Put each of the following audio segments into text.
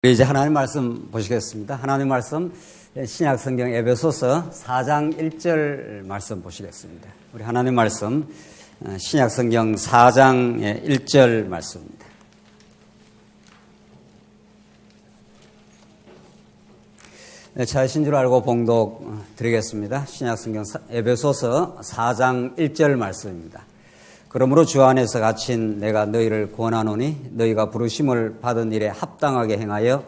이제 하나님 말씀 보시겠습니다. 하나님 말씀 신약 성경 에베소서 4장 1절 말씀 보시겠습니다. 우리 하나님 말씀 신약 성경 4장 1절 말씀입니다. 잘하신 줄 알고 봉독 드리겠습니다. 신약 성경 에베소서 4장 1절 말씀입니다. 그러므로 주 안에서 갇힌 내가 너희를 권하노니 너희가 부르심을 받은 일에 합당하게 행하여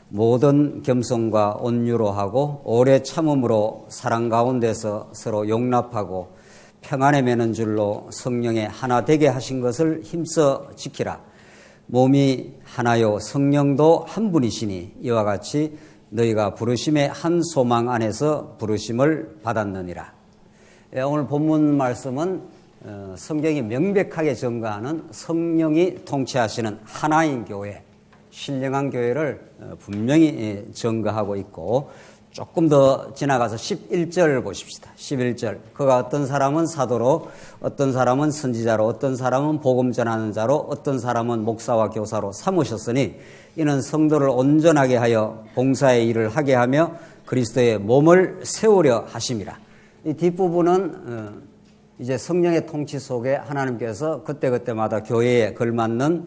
모든 겸손과 온유로 하고 오래 참음으로 사랑 가운데서 서로 용납하고 평안에 매는 줄로 성령에 하나 되게 하신 것을 힘써 지키라. 몸이 하나요 성령도 한 분이시니 이와 같이 너희가 부르심의 한 소망 안에서 부르심을 받았느니라. 오늘 본문 말씀은 성경이 명백하게 증거하는 성령이 통치하시는 하나인 교회, 신령한 교회를 분명히 증거하고 있고, 조금 더 지나가서 11절을 보십시다. 11절. 그가 어떤 사람은 사도로, 어떤 사람은 선지자로, 어떤 사람은 복음 전하는 자로, 어떤 사람은 목사와 교사로 삼으셨으니 이는 성도를 온전하게 하여 봉사의 일을 하게 하며 그리스도의 몸을 세우려 하심이라. 이 뒷부분은 이제 성령의 통치 속에 하나님께서 그때그때마다 교회에 걸맞는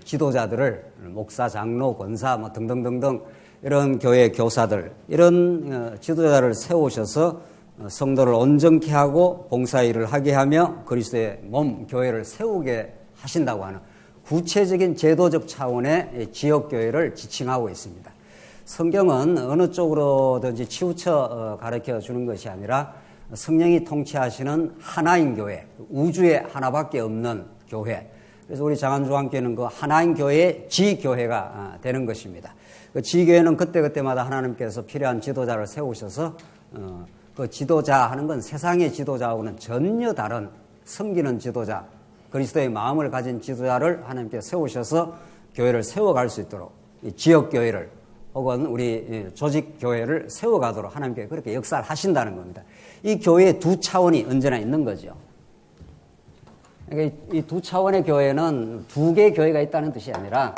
지도자들을 목사, 장로, 권사 뭐 등등등등 이런 교회 교사들 이런 지도자를 세우셔서 성도를 온전케 하고 봉사일을 하게 하며 그리스도의 몸 교회를 세우게 하신다고 하는 구체적인 제도적 차원의 지역교회를 지칭하고 있습니다. 성경은 어느 쪽으로든지 치우쳐 가르쳐 주는 것이 아니라 성령이 통치하시는 하나인 교회, 우주에 하나밖에 없는 교회. 그래서 우리 장안주한교회는 그 하나인 교회의 지교회가 되는 것입니다. 그 지교회는 그때그때마다 하나님께서 필요한 지도자를 세우셔서 그 지도자 하는 건 세상의 지도자하고는 전혀 다른 섬기는 지도자, 그리스도의 마음을 가진 지도자를 하나님께서 세우셔서 교회를 세워갈 수 있도록 이 지역교회를 혹은 우리 조직교회를 세워가도록 하나님께서 그렇게 역사를 하신다는 겁니다. 이 교회의 두 차원이 언제나 있는 거죠. 그러니까 이 두 차원의 교회는 두 개의 교회가 있다는 뜻이 아니라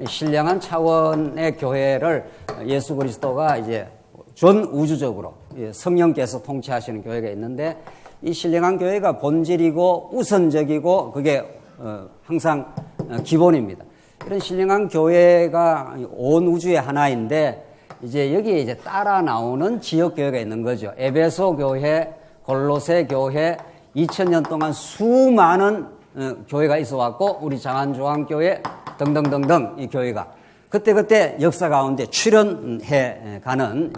신령한 차원의 교회를 예수 그리스도가 이제 전 우주적으로 성령께서 통치하시는 교회가 있는데 이 신령한 교회가 본질이고 우선적이고 그게 항상 기본입니다. 이런 신령한 교회가 온 우주의 하나인데 이제 여기에 이제 따라 나오는 지역 교회가 있는 거죠. 에베소 교회, 골로새 교회, 2000년 동안 수많은 교회가 있어 왔고 우리 장안조항교회 등등등등 이 교회가 그때그때 역사 가운데 출현해 가는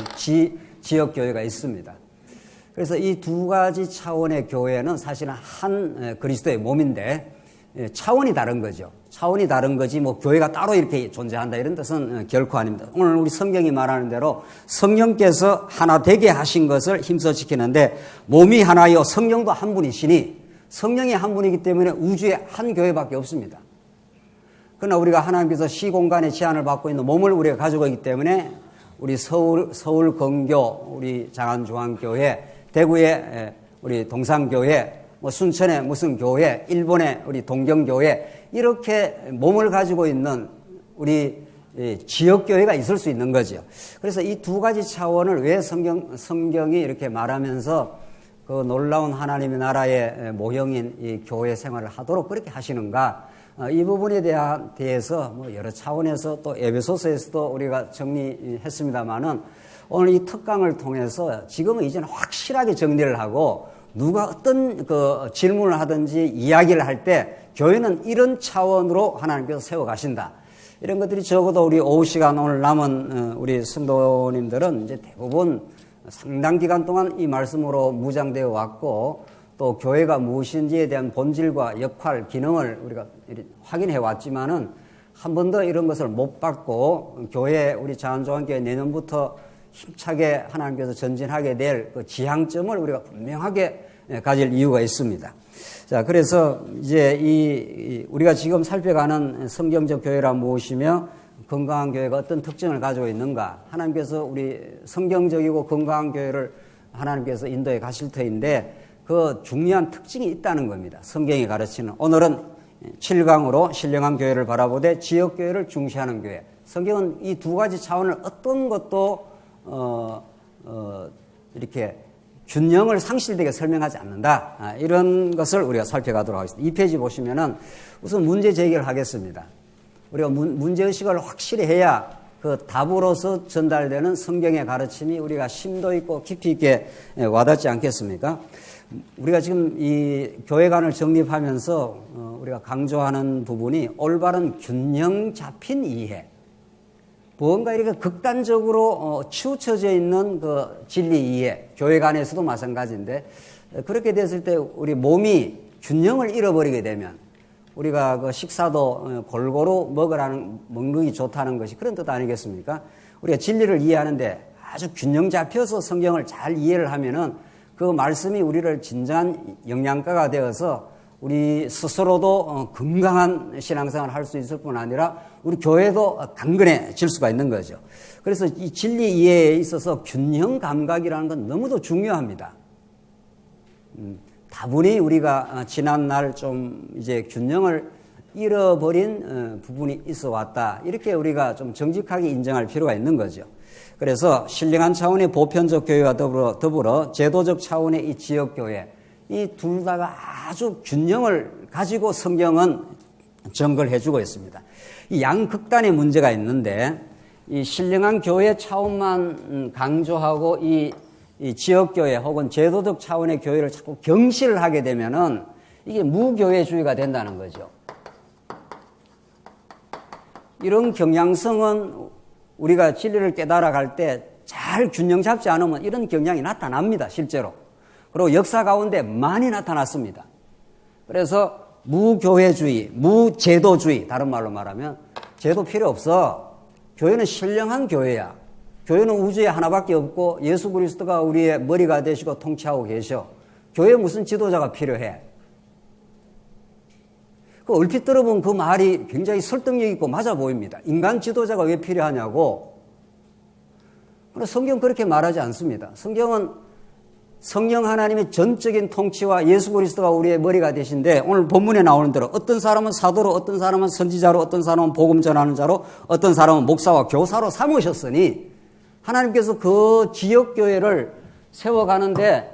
지역 교회가 있습니다. 그래서 이 두 가지 차원의 교회는 사실은 한 그리스도의 몸인데 차원이 다른 거죠. 차원이 다른 거지 뭐 교회가 따로 이렇게 존재한다 이런 뜻은 결코 아닙니다. 오늘 우리 성경이 말하는 대로 성령께서 하나 되게 하신 것을 힘써 지키는데 몸이 하나요 성령도 한 분이시니 성령이 한 분이기 때문에 우주에 한 교회밖에 없습니다. 그러나 우리가 하나님께서 시공간의 제한을 받고 있는 몸을 우리가 가지고 있기 때문에 우리 서울 건교, 우리 장안중앙교회, 대구의 우리 동산교회, 뭐 순천의 무슨 교회, 일본의 우리 동경교회 이렇게 몸을 가지고 있는 우리 지역교회가 있을 수 있는 거죠. 그래서 이 두 가지 차원을 왜 성경이 이렇게 말하면서 그 놀라운 하나님의 나라의 모형인 이 교회 생활을 하도록 그렇게 하시는가? 이 부분에 대해서 뭐 여러 차원에서 또 에베소서에서도 우리가 정리했습니다만은 오늘 이 특강을 통해서 지금은 이제는 확실하게 정리를 하고 누가 어떤 그 질문을 하든지 이야기를 할 때 교회는 이런 차원으로 하나님께서 세워가신다. 이런 것들이 적어도 우리 오후 시간 오늘 남은 우리 성도님들은 이제 대부분 상당 기간 동안 이 말씀으로 무장되어 왔고 또 교회가 무엇인지에 대한 본질과 역할, 기능을 우리가 확인해 왔지만은 한 번도 이런 것을 못 받고 교회 우리 장안조항교회 내년부터 힘차게 하나님께서 전진하게 될 그 지향점을 우리가 분명하게 가질 이유가 있습니다. 자, 그래서 이제 우리가 지금 살펴가는 성경적 교회란 무엇이며 건강한 교회가 어떤 특징을 가지고 있는가? 하나님께서 우리 성경적이고 건강한 교회를 하나님께서 인도해 가실 터인데 그 중요한 특징이 있다는 겁니다. 성경이 가르치는. 오늘은 7강으로 신령한 교회를 바라보되 지역교회를 중시하는 교회. 성경은 이 두 가지 차원을 어떤 것도 이렇게 균형을 상실되게 설명하지 않는다. 이런 것을 우리가 살펴가도록 하겠습니다. 2페이지 보시면은 우선 문제 제기를 하겠습니다. 우리가 문제의식을 확실히 해야 그 답으로서 전달되는 성경의 가르침이 우리가 심도 있고 깊이 있게 와닿지 않겠습니까? 우리가 지금 이 교회관을 정립하면서 우리가 강조하는 부분이 올바른 균형 잡힌 이해. 뭔가 이렇게 극단적으로 치우쳐져 있는 그 진리 이해, 교회관에서도 마찬가지인데, 그렇게 됐을 때 우리 몸이 균형을 잃어버리게 되면 우리가 그 식사도 골고루 먹는 게 좋다는 것이 그런 뜻 아니겠습니까? 우리가 진리를 이해하는데 아주 균형 잡혀서 성경을 잘 이해를 하면은 그 말씀이 우리를 진정한 영양가가 되어서 우리 스스로도 건강한 신앙생활을 할 수 있을 뿐 아니라 우리 교회도 강건해질 수가 있는 거죠. 그래서 이 진리 이해에 있어서 균형 감각이라는 건 너무도 중요합니다. 다분히 우리가 지난날 좀 이제 균형을 잃어버린 부분이 있어 왔다. 이렇게 우리가 좀 정직하게 인정할 필요가 있는 거죠. 그래서 신령한 차원의 보편적 교회와 더불어 제도적 차원의 이 지역교회, 이 둘 다가 아주 균형을 가지고 성경은 정글해 주고 있습니다. 이 양극단의 문제가 있는데 이 신령한 교회 차원만 강조하고 이 지역교회 혹은 제도적 차원의 교회를 자꾸 경시를 하게 되면은 이게 무교회주의가 된다는 거죠. 이런 경향성은 우리가 진리를 깨달아 갈 때 잘 균형 잡지 않으면 이런 경향이 나타납니다, 실제로. 그리고 역사 가운데 많이 나타났습니다. 그래서 무교회주의, 무제도주의, 다른 말로 말하면 제도 필요 없어. 교회는 신령한 교회야. 교회는 우주에 하나밖에 없고 예수 그리스도가 우리의 머리가 되시고 통치하고 계셔. 교회에 무슨 지도자가 필요해? 그 얼핏 들어보면 그 말이 굉장히 설득력 있고 맞아 보입니다. 인간 지도자가 왜 필요하냐고. 그러나 성경은 그렇게 말하지 않습니다. 성경은 성령 하나님의 전적인 통치와 예수 그리스도가 우리의 머리가 되신데 오늘 본문에 나오는 대로 어떤 사람은 사도로, 어떤 사람은 선지자로, 어떤 사람은 복음 전하는 자로, 어떤 사람은 목사와 교사로 삼으셨으니 하나님께서 그 지역교회를 세워가는데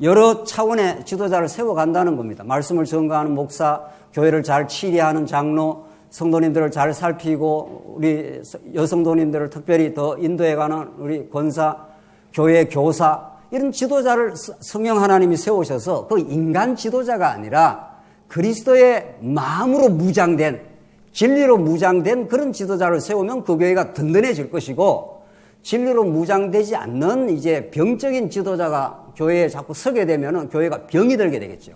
여러 차원의 지도자를 세워간다는 겁니다. 말씀을 전가하는 목사, 교회를 잘 치리하는 장로, 성도님들을 잘 살피고 우리 여성도님들을 특별히 더 인도해가는 우리 권사, 교회 교사, 이런 지도자를 성령 하나님이 세우셔서 그 인간 지도자가 아니라 그리스도의 마음으로 무장된, 진리로 무장된 그런 지도자를 세우면 그 교회가 든든해질 것이고, 진리로 무장되지 않는 이제 병적인 지도자가 교회에 자꾸 서게 되면은 교회가 병이 들게 되겠죠.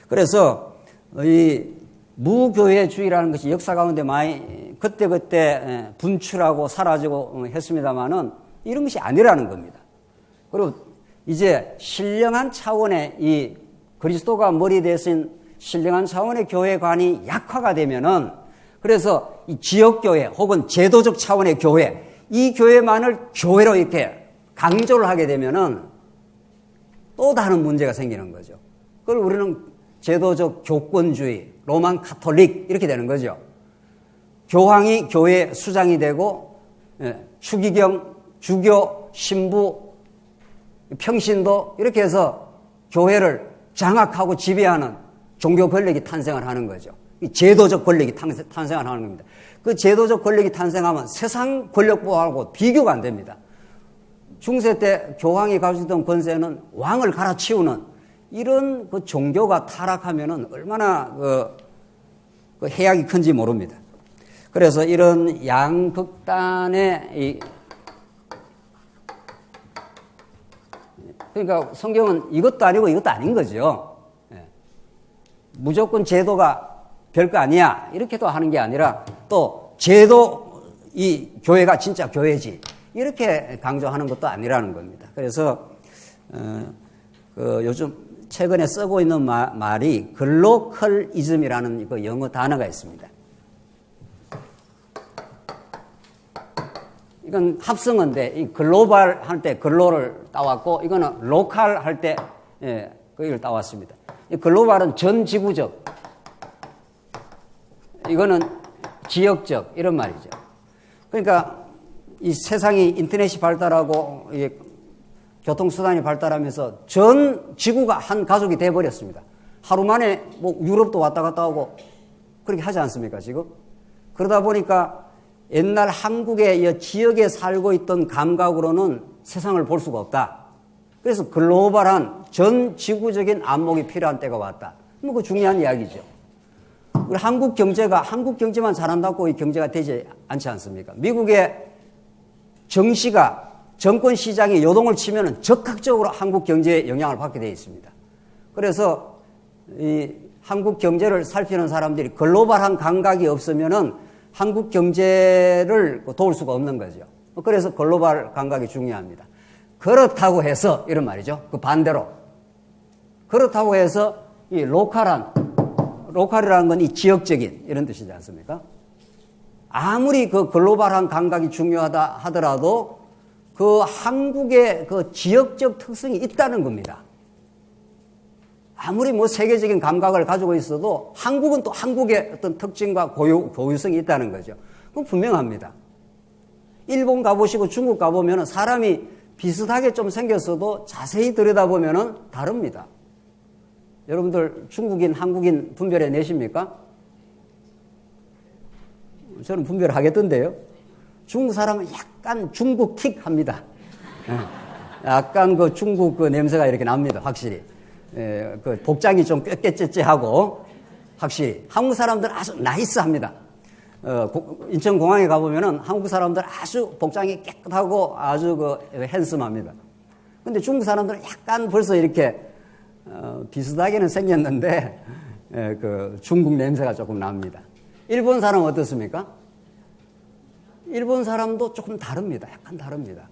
그래서 이 무교회주의라는 것이 역사 가운데 많이 그때그때 분출하고 사라지고 했습니다만은 이런 것이 아니라는 겁니다. 그리고 이제 신령한 차원의 이 그리스도가 머리 대신 신령한 차원의 교회관이 약화가 되면은 그래서 이 지역교회 혹은 제도적 차원의 교회, 이 교회만을 교회로 이렇게 강조를 하게 되면은 또 다른 문제가 생기는 거죠. 그걸 우리는 제도적 교권주의, 로만 카톨릭 이렇게 되는 거죠. 교황이 교회 수장이 되고 추기경, 주교, 신부, 평신도 이렇게 해서 교회를 장악하고 지배하는 종교 권력이 탄생을 하는 거죠. 제도적 권력이 탄생을 하는 겁니다. 그 제도적 권력이 탄생하면 세상 권력부하고 비교가 안 됩니다. 중세 때 교황이 가지던 권세는 왕을 갈아치우는 이런 그 종교가 타락하면은 얼마나 그 해악이 큰지 모릅니다. 그래서 이런 양극단의 그러니까 성경은 이것도 아니고 이것도 아닌 거죠. 무조건 제도가 별거 아니야 이렇게도 하는 게 아니라 또 제도 이 교회가 진짜 교회지 이렇게 강조하는 것도 아니라는 겁니다. 그래서 요즘 최근에 쓰고 있는 말이 글로컬이즘이라는 그 영어 단어가 있습니다. 이건 합성어인데 이 글로벌 할 때 글로를 따왔고 이거는 로컬 할 때 이걸 따왔습니다. 글로벌은 전 지구적, 이거는 지역적 이런 말이죠. 그러니까 이 세상이 인터넷이 발달하고 교통수단이 발달하면서 전 지구가 한 가족이 돼버렸습니다. 하루 만에 뭐 유럽도 왔다 갔다 하고 그렇게 하지 않습니까, 지금? 그러다 보니까 옛날 한국의 지역에 살고 있던 감각으로는 세상을 볼 수가 없다. 그래서 글로벌한 전 지구적인 안목이 필요한 때가 왔다. 뭐 그 중요한 이야기죠. 우리 한국 경제만 잘한다고 이 경제가 되지 않지 않습니까? 미국의 정시가 정권 시장이 요동을 치면은 적극적으로 한국 경제에 영향을 받게 되어 있습니다. 그래서 이 한국 경제를 살피는 사람들이 글로벌한 감각이 없으면은 한국 경제를 도울 수가 없는 거죠. 그래서 글로벌 감각이 중요합니다. 그렇다고 해서 이런 말이죠. 그 반대로 그렇다고 해서 이 로컬이라는 건 이 지역적인 이런 뜻이지 않습니까? 아무리 그 글로벌한 감각이 중요하다 하더라도 그 한국의 그 지역적 특성이 있다는 겁니다. 아무리 뭐 세계적인 감각을 가지고 있어도 한국은 또 한국의 어떤 특징과 고유성이 있다는 거죠. 그건 분명합니다. 일본 가보시고 중국 가보면 사람이 비슷하게 좀 생겼어도 자세히 들여다보면 다릅니다. 여러분들 중국인, 한국인 분별해 내십니까? 저는 분별하겠던데요. 중국 사람은 약간 중국틱 합니다. 약간 그 중국 그 냄새가 이렇게 납니다, 확실히. 그 복장이 좀 꾀꾀째째하고 확실히 한국 사람들은 아주 나이스합니다. 인천공항에 가보면은 한국 사람들 아주 복장이 깨끗하고 아주 그 핸섬합니다. 근데 중국 사람들은 약간 벌써 이렇게 비슷하게는 생겼는데 그 중국 냄새가 조금 납니다. 일본 사람은 어떻습니까? 일본 사람도 조금 다릅니다. 약간 다릅니다.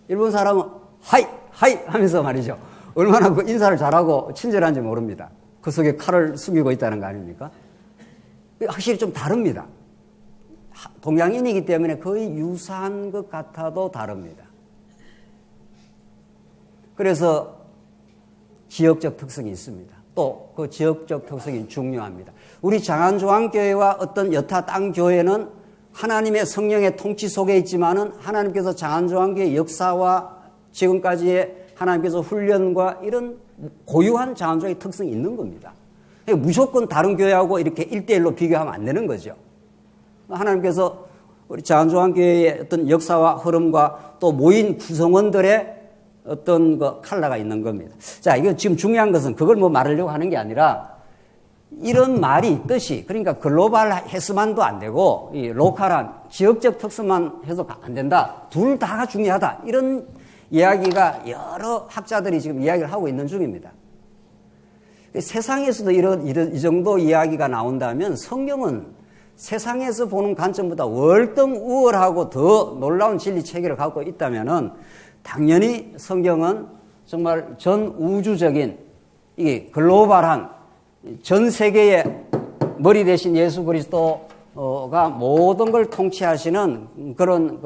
일본 사람은 하이 하면서 말이죠. 얼마나 그 인사를 잘하고 친절한지 모릅니다. 그 속에 칼을 숨기고 있다는 거 아닙니까? 확실히 좀 다릅니다. 동양인이기 때문에 거의 유사한 것 같아도 다릅니다. 그래서 지역적 특성이 있습니다. 또 그 지역적 특성이 중요합니다. 우리 장안조항교회와 어떤 여타 땅 교회는 하나님의 성령의 통치 속에 있지만은 하나님께서 장안조항교회 역사와 지금까지의 하나님께서 훈련과 이런 고유한 장안조항의 특성이 있는 겁니다. 무조건 다른 교회하고 이렇게 1대1로 비교하면 안 되는 거죠. 하나님께서 우리 장안조항교회의 어떤 역사와 흐름과 또 모인 구성원들의 어떤 그 컬러가 있는 겁니다. 자, 이거 지금 중요한 것은 그걸 뭐 말하려고 하는 게 아니라 이런 말이 있듯이 그러니까 글로벌 해서만도 안 되고 이 로컬한 지역적 특성만 해서 안 된다. 둘 다가 중요하다. 이런 이야기가 여러 학자들이 지금 이야기를 하고 있는 중입니다. 세상에서도 이 정도 이야기가 나온다면 성경은 세상에서 보는 관점보다 월등 우월하고 더 놀라운 진리 체계를 갖고 있다면은 당연히 성경은 정말 전 우주적인 이게 글로벌한 전 세계의 머리 대신 예수 그리스도가 모든 걸 통치하시는 그런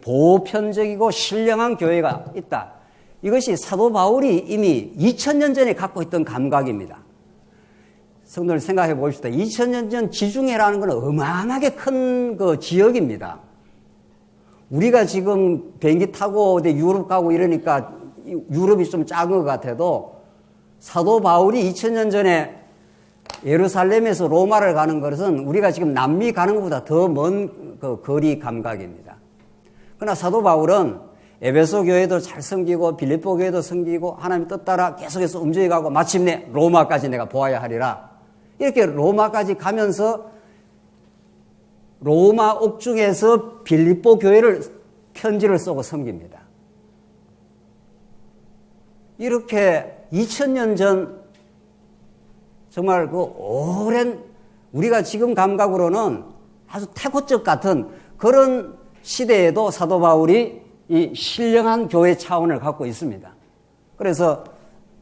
보편적이고 신령한 교회가 있다. 이것이 사도 바울이 이미 2000년 전에 갖고 있던 감각입니다. 성도들 생각해 봅시다. 2000년 전 지중해라는 건 어마어마하게 큰 그 지역입니다. 우리가 지금 비행기 타고 어디 유럽 가고 이러니까 유럽이 좀 작은 것 같아도 사도 바울이 2000년 전에 예루살렘에서 로마를 가는 것은 우리가 지금 남미 가는 것보다 더 먼 그 거리 감각입니다. 그러나 사도 바울은 에베소 교회도 잘 섬기고 빌립보 교회도 섬기고 하나님 뜻 따라 계속해서 움직여가고 마침내 로마까지 내가 보아야 하리라. 이렇게 로마까지 가면서 로마 옥중에서 빌립보 교회를 편지를 쓰고 섬깁니다. 이렇게 2000년 전 정말 그 오랜 우리가 지금 감각으로는 아주 태고적 같은 그런 시대에도 사도 바울이 이 신령한 교회 차원을 갖고 있습니다. 그래서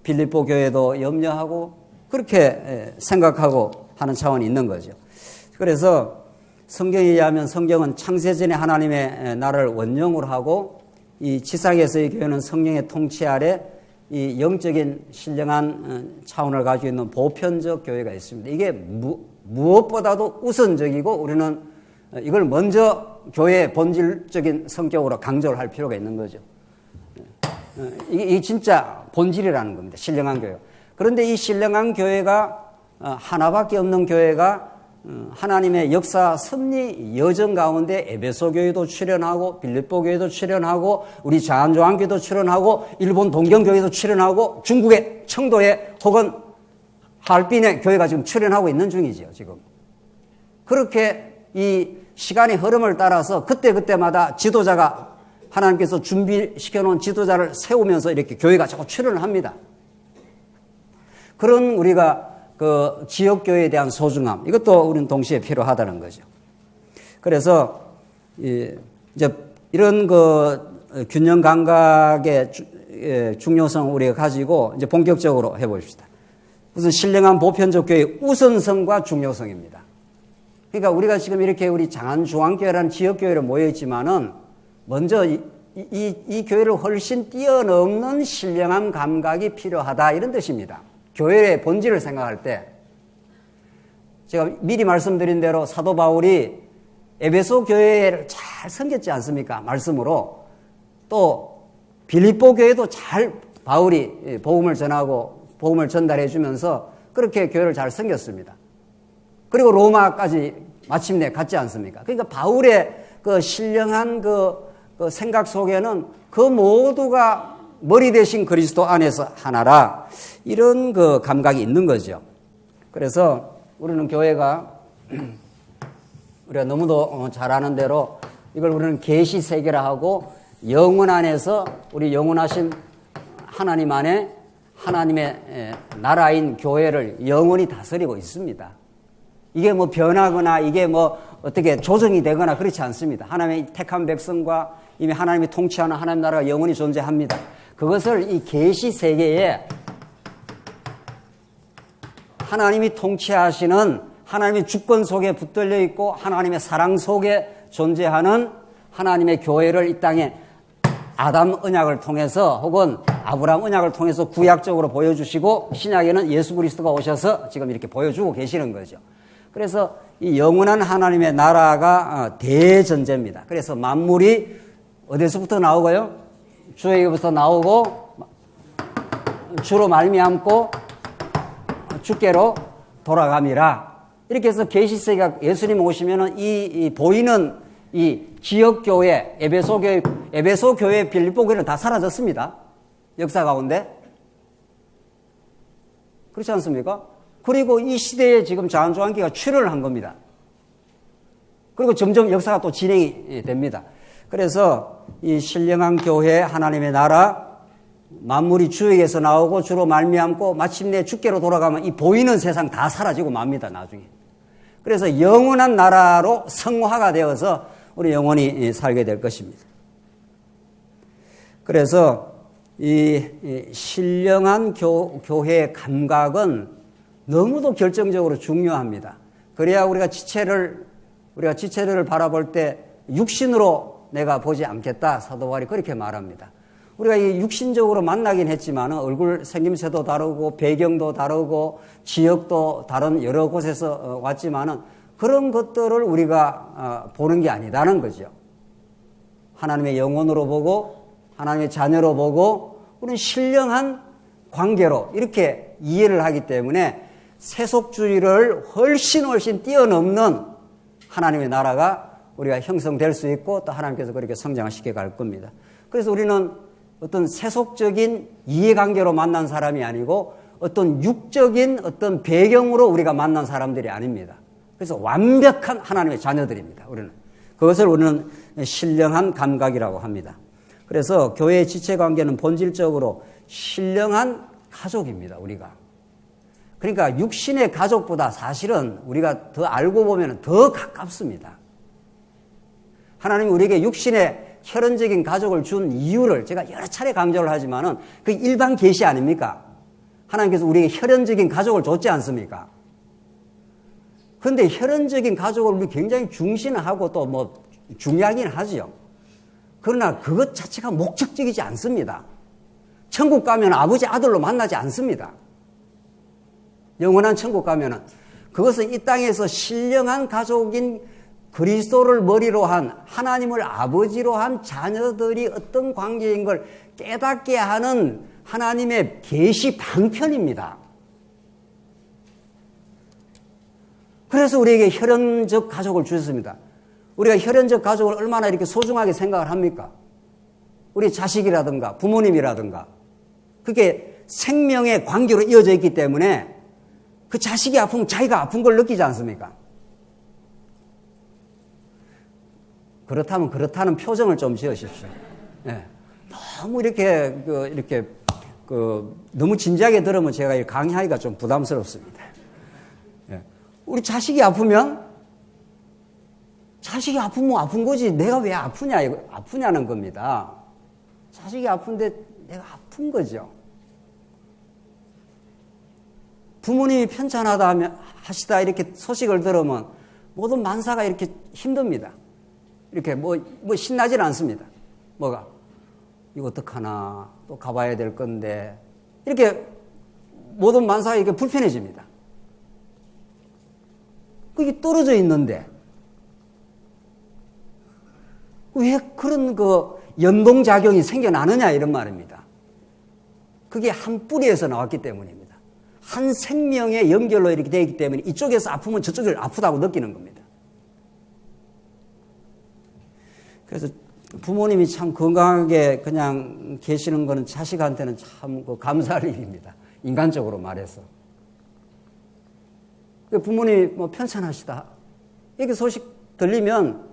빌립보 교회도 염려하고 그렇게 생각하고 하는 차원이 있는 거죠. 그래서 성경에 의하면 성경은 창세전에 하나님의 나라를 원령으로 하고 이 지상에서의 교회는 성령의 통치 아래 이 영적인 신령한 차원을 가지고 있는 보편적 교회가 있습니다. 이게 무엇보다도 우선적이고 우리는 이걸 먼저 교회의 본질적인 성격으로 강조를 할 필요가 있는 거죠. 이게 진짜 본질이라는 겁니다. 신령한 교회. 그런데 이 신령한 교회가 하나밖에 없는 교회가 하나님의 역사 섭리 여정 가운데 에베소 교회도 출연하고 빌립보 교회도 출연하고 우리 자한조항교회도 출연하고 일본 동경교회도 출연하고 중국의 청도에 혹은 하얼빈의 교회가 지금 출연하고 있는 중이죠. 지금 그렇게 이 시간의 흐름을 따라서 그때그때마다 지도자가 하나님께서 준비시켜 놓은 지도자를 세우면서 이렇게 교회가 자꾸 출연을 합니다. 그런 우리가 그 지역교회에 대한 소중함, 이것도 우리는 동시에 필요하다는 거죠. 그래서 이제 이런 그 균형 감각의 중요성을 우리가 가지고 이제 본격적으로 해봅시다. 무슨 신령한 보편적 교회의 우선성과 중요성입니다. 그러니까 우리가 지금 이렇게 우리 장안중앙교회라는 지역교회로 모여있지만은 먼저 이 교회를 훨씬 뛰어넘는 신령한 감각이 필요하다 이런 뜻입니다. 교회의 본질을 생각할 때 제가 미리 말씀드린 대로 사도 바울이 에베소 교회를 잘 섬겼지 않습니까? 말씀으로. 또 빌립보 교회도 잘 바울이 복음을 전하고 복음을 전달해 주면서 그렇게 교회를 잘 섬겼습니다. 그리고 로마까지 마침내 갔지 않습니까? 그러니까 바울의 그 신령한 그 생각 속에는 그 모두가 머리 대신 그리스도 안에서 하나라 이런 그 감각이 있는 거죠. 그래서 우리는 교회가 우리가 너무도 잘 아는 대로 이걸 우리는 계시 세계라 하고 영혼 안에서 우리 영원하신 하나님 안에 하나님의 나라인 교회를 영원히 다스리고 있습니다. 이게 뭐 변하거나 이게 뭐 어떻게 조정이 되거나 그렇지 않습니다. 하나님의 택한 백성과 이미 하나님이 통치하는 하나님 나라가 영원히 존재합니다. 그것을 이 계시 세계에 하나님이 통치하시는 하나님의 주권 속에 붙들려 있고 하나님의 사랑 속에 존재하는 하나님의 교회를 이 땅에 아담 언약을 통해서 혹은 아브라함 언약을 통해서 구약적으로 보여주시고 신약에는 예수 그리스도가 오셔서 지금 이렇게 보여주고 계시는 거죠. 그래서 이 영원한 하나님의 나라가 대전제입니다. 그래서 만물이 어디서부터 나오고요? 주에게부터 나오고 주로 말미암고 주께로 돌아감이라. 이렇게 해서 계시세계가 예수님 오시면은 이 보이는 이 지역교회, 에베소 교회, 빌립보 교회는 다 사라졌습니다. 역사 가운데. 그렇지 않습니까? 그리고 이 시대에 지금 자한조항교회가 출현을 한 겁니다. 그리고 점점 역사가 또 진행이 됩니다. 그래서 이 신령한 교회, 하나님의 나라, 만물이 주에게서 나오고 주로 말미암고 마침내 주께로 돌아가면 이 보이는 세상 다 사라지고 맙니다. 나중에. 그래서 영원한 나라로 성화가 되어서 우리 영원히 살게 될 것입니다. 그래서 이 신령한 교회의 감각은 너무도 결정적으로 중요합니다. 그래야 우리가 지체를 바라볼 때 육신으로 내가 보지 않겠다. 사도 바울이 그렇게 말합니다. 우리가 이 육신적으로 만나긴 했지만 얼굴 생김새도 다르고 배경도 다르고 지역도 다른 여러 곳에서 왔지만은 그런 것들을 우리가 보는 게 아니다는 거죠. 하나님의 영혼으로 보고 하나님의 자녀로 보고 우리는 신령한 관계로 이렇게 이해를 하기 때문에 세속주의를 훨씬 뛰어넘는 하나님의 나라가 우리가 형성될 수 있고 또 하나님께서 그렇게 성장을 시켜갈 겁니다. 그래서 우리는 어떤 세속적인 이해관계로 만난 사람이 아니고 어떤 육적인 어떤 배경으로 우리가 만난 사람들이 아닙니다. 그래서 완벽한 하나님의 자녀들입니다. 그것을 우리는 신령한 감각이라고 합니다. 그래서 교회의 지체관계는 본질적으로 신령한 가족입니다. 우리가. 그러니까 육신의 가족보다 사실은 우리가 더 알고 보면 더 가깝습니다. 하나님이 우리에게 육신의 혈연적인 가족을 준 이유를 제가 여러 차례 강조를 하지만은 그 일반 계시 아닙니까? 하나님께서 우리에게 혈연적인 가족을 줬지 않습니까? 그런데 혈연적인 가족을 우리 굉장히 중시하고 또 뭐 중요하긴 하죠. 그러나 그것 자체가 목적적이지 않습니다. 천국 가면 아버지 아들로 만나지 않습니다. 영원한 천국 가면은 그것은 이 땅에서 신령한 가족인 그리스도를 머리로 한 하나님을 아버지로 한 자녀들이 어떤 관계인 걸 깨닫게 하는 하나님의 계시 방편입니다. 그래서 우리에게 혈연적 가족을 주셨습니다. 우리가 혈연적 가족을 얼마나 이렇게 소중하게 생각을 합니까? 우리 자식이라든가 부모님이라든가 그게 생명의 관계로 이어져 있기 때문에 그 자식이 아프면 자기가 아픈 걸 느끼지 않습니까? 그렇다면 그렇다는 표정을 좀 지으십시오. 네. 너무 이렇게 너무 진지하게 들으면 제가 강의하기가 좀 부담스럽습니다. 네. 우리 자식이 아프면 자식이 아프면 아픈 거지 내가 왜 아프냐는 겁니다. 자식이 아픈데 내가 아픈 거죠. 부모님이 편찮하다 하시다 이렇게 소식을 들으면 모든 만사가 이렇게 힘듭니다. 이렇게 뭐 신나질 않습니다. 뭐가 이거 어떡하나 또 가봐야 될 건데 이렇게 모든 만사가 이렇게 불편해집니다. 그게 떨어져 있는데 왜 그런 연동작용이 생겨나느냐 이런 말입니다. 그게 한 뿌리에서 나왔기 때문입니다. 한 생명의 연결로 이렇게 되어 있기 때문에 이쪽에서 아프면 저쪽을 아프다고 느끼는 겁니다. 그래서 부모님이 참 건강하게 그냥 계시는 거는 자식한테는 참 감사할 일입니다. 인간적으로 말해서. 부모님이 편찮으시다. 이렇게 소식 들리면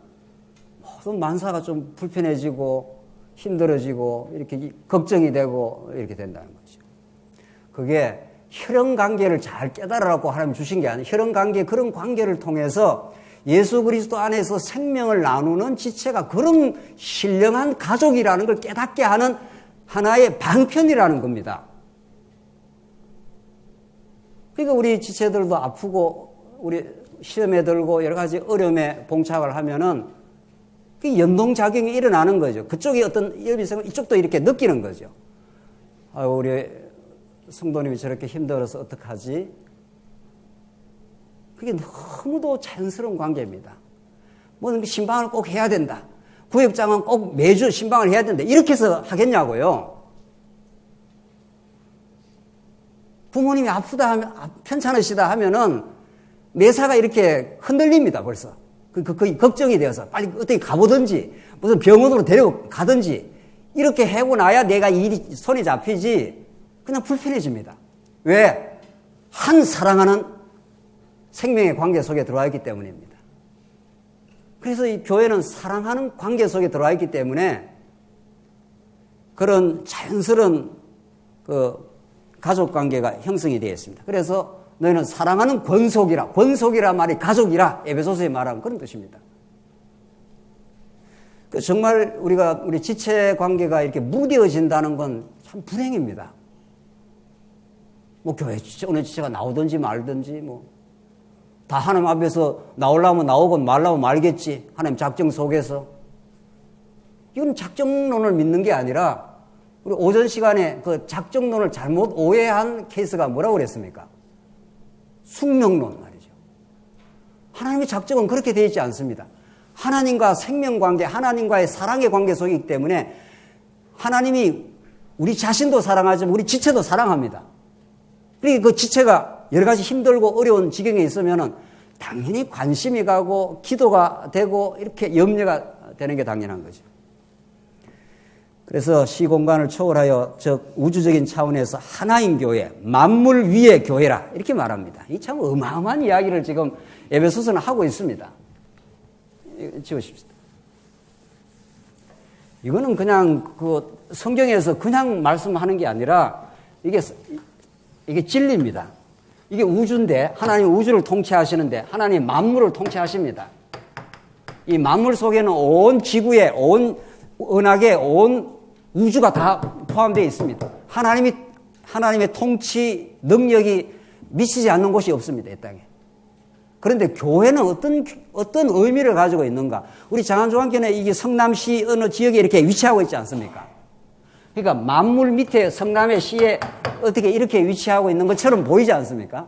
모든 만사가 좀 불편해지고 힘들어지고 이렇게 걱정이 되고 이렇게 된다는 거죠. 그게 혈연관계를 잘 깨달으라고 하나님 주신 게 아니에요. 혈연관계 그런 관계를 통해서 예수 그리스도 안에서 생명을 나누는 지체가 그런 신령한 가족이라는 걸 깨닫게 하는 하나의 방편이라는 겁니다. 그러니까 우리 지체들도 아프고 우리 시험에 들고 여러 가지 어려움에 봉착을 하면은 그 연동작용이 일어나는 거죠. 그쪽이 어떤 위험이 생기면 이쪽도 이렇게 느끼는 거죠. 아유, 우리 성도님이 저렇게 힘들어서 어떡하지? 그게 너무도 자연스러운 관계입니다. 뭐 신방을 꼭 해야 된다. 구역장은 꼭 매주 신방을 해야 된다. 이렇게 해서 하겠냐고요. 부모님이 아프다, 편찮으시다 하면은 매사가 이렇게 흔들립니다, 벌써. 거의 걱정이 되어서 빨리 어떻게 가보든지 무슨 병원으로 데려가든지 이렇게 하고 나야 내가 일이 손이 잡히지 그냥 불편해집니다. 왜? 한 사랑하는 생명의 관계 속에 들어와 있기 때문입니다. 그래서 이 교회는 사랑하는 관계 속에 들어와 있기 때문에 그런 자연스러운 가족 관계가 형성이 되어 있습니다. 그래서 너희는 사랑하는 권속이라 말이 가족이라 에베소서에 말하는 그런 뜻입니다. 정말 우리 지체 관계가 이렇게 무뎌진다는 건 참 불행입니다. 뭐 교회 지체, 어느 지체가 나오든지 말든지 다 하나님 앞에서 나오려면 나오고 말라면 말겠지. 하나님 작정 속에서. 이건 작정론을 믿는 게 아니라 우리 오전 시간에 그 작정론을 잘못 오해한 케이스가 뭐라고 그랬습니까? 숙명론 말이죠. 하나님의 작정은 그렇게 되어 있지 않습니다. 하나님과 생명관계, 하나님과의 사랑의 관계 속이기 때문에 하나님이 우리 자신도 사랑하지만 우리 지체도 사랑합니다. 그러니까 그 지체가 여러 가지 힘들고 어려운 지경에 있으면은 당연히 관심이 가고 기도가 되고 이렇게 염려가 되는 게 당연한 거죠. 그래서 시공간을 초월하여 즉 우주적인 차원에서 하나인 교회, 만물 위의 교회라 이렇게 말합니다. 이 참 어마어마한 이야기를 지금 에베소서는 하고 있습니다. 지우십시오. 이거는 그냥 성경에서 그냥 말씀하는 게 아니라 이게 진리입니다. 이게 우주인데 하나님 우주를 통치하시는데 하나님 만물을 통치하십니다. 이 만물 속에는 온 지구에 온 은하계 온 우주가 다 포함되어 있습니다. 하나님의 통치 능력이 미치지 않는 곳이 없습니다. 이 땅에. 그런데 교회는 어떤 의미를 가지고 있는가? 우리 장안조항교회는 이게 성남시 어느 지역에 이렇게 위치하고 있지 않습니까? 그러니까 만물 밑에 성남의 시에 어떻게 이렇게 위치하고 있는 것처럼 보이지 않습니까?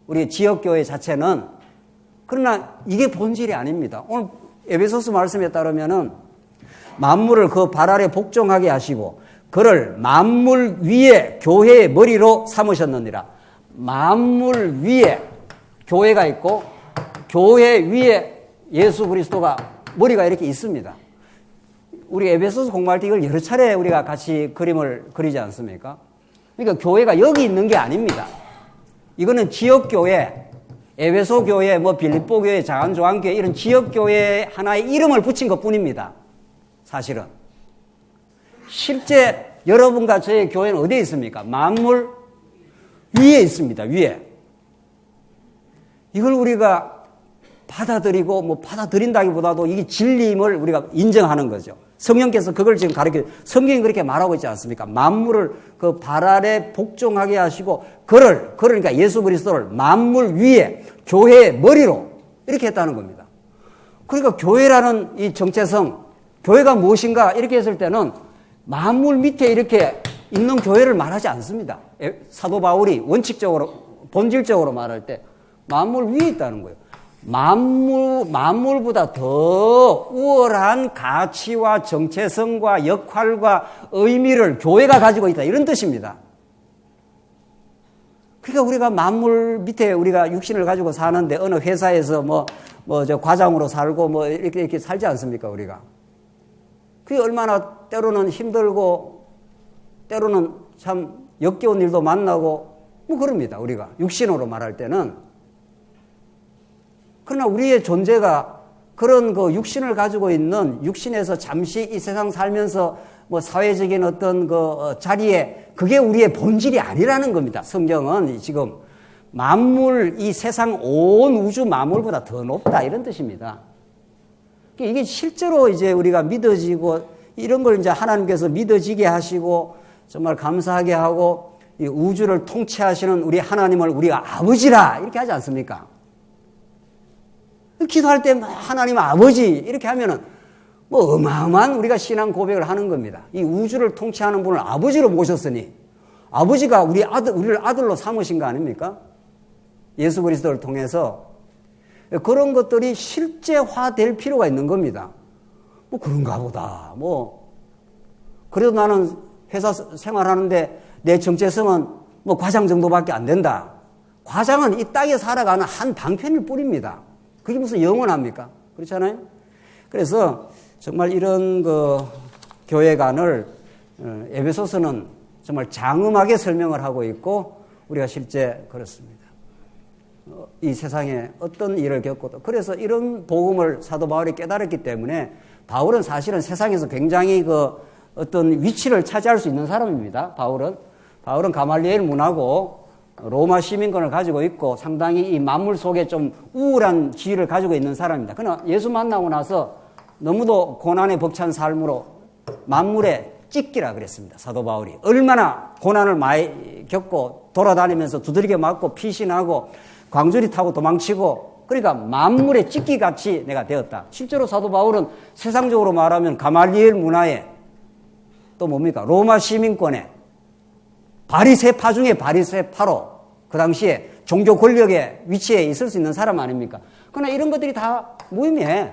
우리 지역교회 자체는. 그러나 이게 본질이 아닙니다. 오늘 에베소서 말씀에 따르면은 만물을 그 발 아래 복종하게 하시고 그를 만물 위에 교회의 머리로 삼으셨느니라. 만물 위에 교회가 있고 교회 위에 예수 그리스도가 머리가 이렇게 있습니다. 우리 에베소서 공부할 때 이걸 여러 차례 우리가 같이 그림을 그리지 않습니까? 그러니까 교회가 여기 있는 게 아닙니다. 이거는 지역교회, 에베소 교회, 뭐 빌립보 교회, 작은 조한 교회 이런 지역교회 하나의 이름을 붙인 것 뿐입니다. 사실은. 실제 여러분과 저의 교회는 어디에 있습니까? 만물 위에 있습니다. 위에. 이걸 우리가 받아들이고 뭐 받아들인다기보다도 이게 진리임을 우리가 인정하는 거죠. 성령께서 그걸 지금 성경이 그렇게 말하고 있지 않습니까? 만물을 그 발 아래 복종하게 하시고 그러니까 예수 그리스도를 만물 위에 교회의 머리로 이렇게 했다는 겁니다. 그러니까 교회라는 이 정체성, 교회가 무엇인가 이렇게 했을 때는 만물 밑에 이렇게 있는 교회를 말하지 않습니다. 사도 바울이 원칙적으로 본질적으로 말할 때 만물 위에 있다는 거예요. 만물보다 더 우월한 가치와 정체성과 역할과 의미를 교회가 가지고 있다. 이런 뜻입니다. 그러니까 우리가 만물 밑에 우리가 육신을 가지고 사는데 어느 회사에서 저 과장으로 살고 이렇게 살지 않습니까, 우리가? 그게 얼마나 때로는 힘들고 때로는 참 역겨운 일도 만나고 그럽니다, 우리가. 육신으로 말할 때는. 그러나 우리의 존재가 그런 그 육신을 가지고 있는 육신에서 잠시 이 세상 살면서 사회적인 어떤 그 자리에 그게 우리의 본질이 아니라는 겁니다. 성경은 지금 만물, 이 세상 온 우주 만물보다 더 높다 이런 뜻입니다. 이게 실제로 이제 우리가 믿어지고 이런 걸 이제 하나님께서 믿어지게 하시고 정말 감사하게 하고 이 우주를 통치하시는 우리 하나님을 우리가 아버지라 이렇게 하지 않습니까? 기도할 때 하나님 아버지 이렇게 하면은 어마어마한 우리가 신앙 고백을 하는 겁니다. 이 우주를 통치하는 분을 아버지로 모셨으니 아버지가 우리를 아들로 삼으신 거 아닙니까? 예수 그리스도를 통해서 그런 것들이 실제화될 필요가 있는 겁니다. 그런가 보다. 그래도 나는 회사 생활하는데 내 정체성은 과장 정도밖에 안 된다. 과장은 이 땅에 살아가는 한 방편일 뿐입니다. 그게 무슨 영원합니까? 그렇잖아요? 그래서 정말 이런 그 교회관을 에베소서는 정말 장엄하게 설명을 하고 있고 우리가 실제 그렇습니다. 이 세상에 어떤 일을 겪고도 그래서 이런 복음을 사도 바울이 깨달았기 때문에 바울은 사실은 세상에서 굉장히 그 어떤 위치를 차지할 수 있는 사람입니다. 바울은 가말리엘 문화고 로마 시민권을 가지고 있고 상당히 이 만물 속에 좀 우울한 지위를 가지고 있는 사람입니다. 그러나 예수 만나고 나서 너무도 고난에 벅찬 삶으로 만물에 찢기라 그랬습니다. 사도 바울이. 얼마나 고난을 많이 겪고 돌아다니면서 두드리게 맞고 피신하고 광주리 타고 도망치고 그러니까 만물에 찢기같이 내가 되었다. 실제로 사도 바울은 세상적으로 말하면 가말리엘 문화에 또 뭡니까? 로마 시민권에 바리새파 중에 바리새파로 그 당시에 종교 권력의 위치에 있을 수 있는 사람 아닙니까? 그러나 이런 것들이 다 무의미해.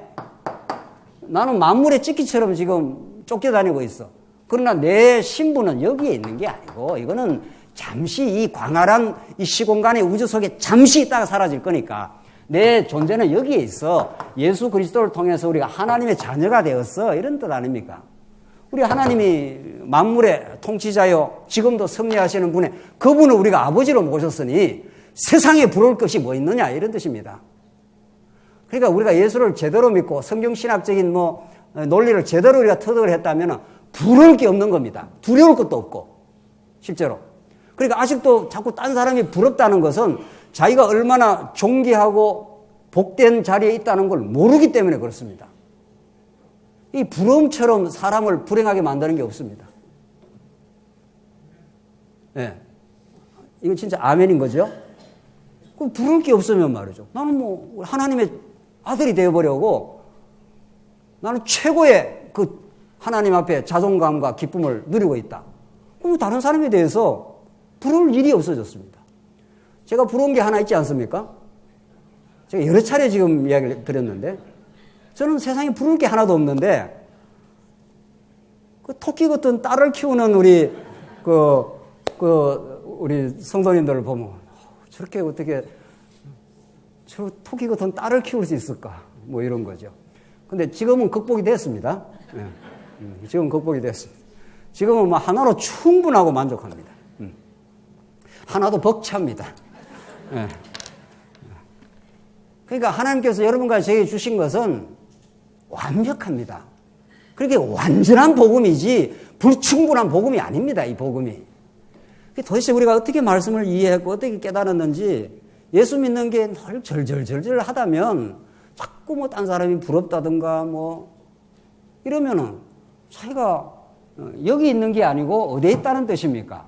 나는 만물의 찢기처럼 지금 쫓겨다니고 있어. 그러나 내 신분은 여기에 있는 게 아니고 이거는 잠시 이 광활한 이 시공간의 우주 속에 잠시 있다가 사라질 거니까 내 존재는 여기에 있어. 예수 그리스도를 통해서 우리가 하나님의 자녀가 되었어. 이런 뜻 아닙니까? 우리 하나님이 만물의 통치자요 지금도 승리하시는 분의 그분을 우리가 아버지로 모셨으니 세상에 부러울 것이 뭐 있느냐 이런 뜻입니다. 그러니까 우리가 예수를 제대로 믿고 성경신학적인 논리를 제대로 우리가 터득을 했다면 부러울 게 없는 겁니다. 두려울 것도 없고 실제로. 그러니까 아직도 자꾸 딴 사람이 부럽다는 것은 자기가 얼마나 존귀하고 복된 자리에 있다는 걸 모르기 때문에 그렇습니다. 이 부러움처럼 사람을 불행하게 만드는 게 없습니다. 네. 이건 진짜 아멘인 거죠? 그럼 부러울 게 없으면 말이죠. 나는 하나님의 아들이 되어버려고 나는 최고의 그 하나님 앞에 자존감과 기쁨을 누리고 있다. 그럼 다른 사람에 대해서 부러울 일이 없어졌습니다. 제가 부러운 게 하나 있지 않습니까? 제가 여러 차례 지금 이야기를 드렸는데, 저는 세상에 부러울 게 하나도 없는데, 그 토끼 같은 딸을 키우는 우리, 우리 성도님들을 보면, 저렇게 어떻게, 저 토끼 같은 딸을 키울 수 있을까? 뭐 이런 거죠. 근데 지금은 극복이 됐습니다. 예. 지금 극복이 됐습니다. 지금은 뭐 하나로 충분하고 만족합니다. 하나도 벅찹니다. 예. 그러니까 하나님께서 여러분과 저에게 주신 것은 완벽합니다. 그렇게 완전한 복음이지 불충분한 복음이 아닙니다. 이 복음이. 도대체 우리가 어떻게 말씀을 이해했고 어떻게 깨달았는지 예수 믿는 게 늘 절절절절 하다면 자꾸 뭐 딴 사람이 부럽다든가 뭐 이러면은 자기가 여기 있는 게 아니고 어디에 있다는 뜻입니까?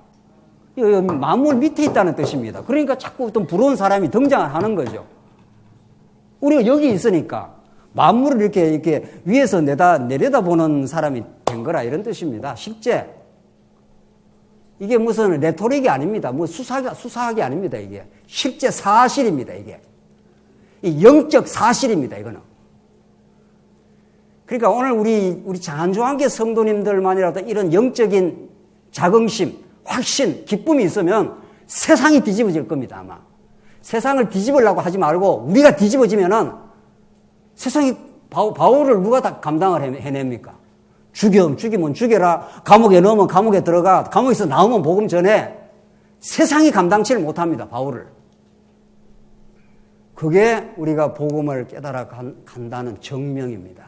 만물 밑에 있다는 뜻입니다. 그러니까 자꾸 어떤 부러운 사람이 등장을 하는 거죠. 우리가 여기 있으니까 만물을 이렇게 위에서 내려다보는 사람이 된 거라 이런 뜻입니다. 실제 이게 무슨 레토릭이 아닙니다. 뭐 수사학이 아닙니다. 이게 실제 사실입니다. 이게 이 영적 사실입니다. 이거는. 그러니까 오늘 우리 장안조한계 성도님들만이라도 이런 영적인 자긍심, 확신, 기쁨이 있으면 세상이 뒤집어질 겁니다. 아마 세상을 뒤집으려고 하지 말고 우리가 뒤집어지면은 세상이 바울을 누가 다 감당을 해냅니까? 죽이면 죽여라. 감옥에 넣으면 감옥에 들어가. 감옥에서 나오면 복음 전해. 세상이 감당치를 못합니다. 바울을. 그게 우리가 복음을 깨달아 간다는 정명입니다.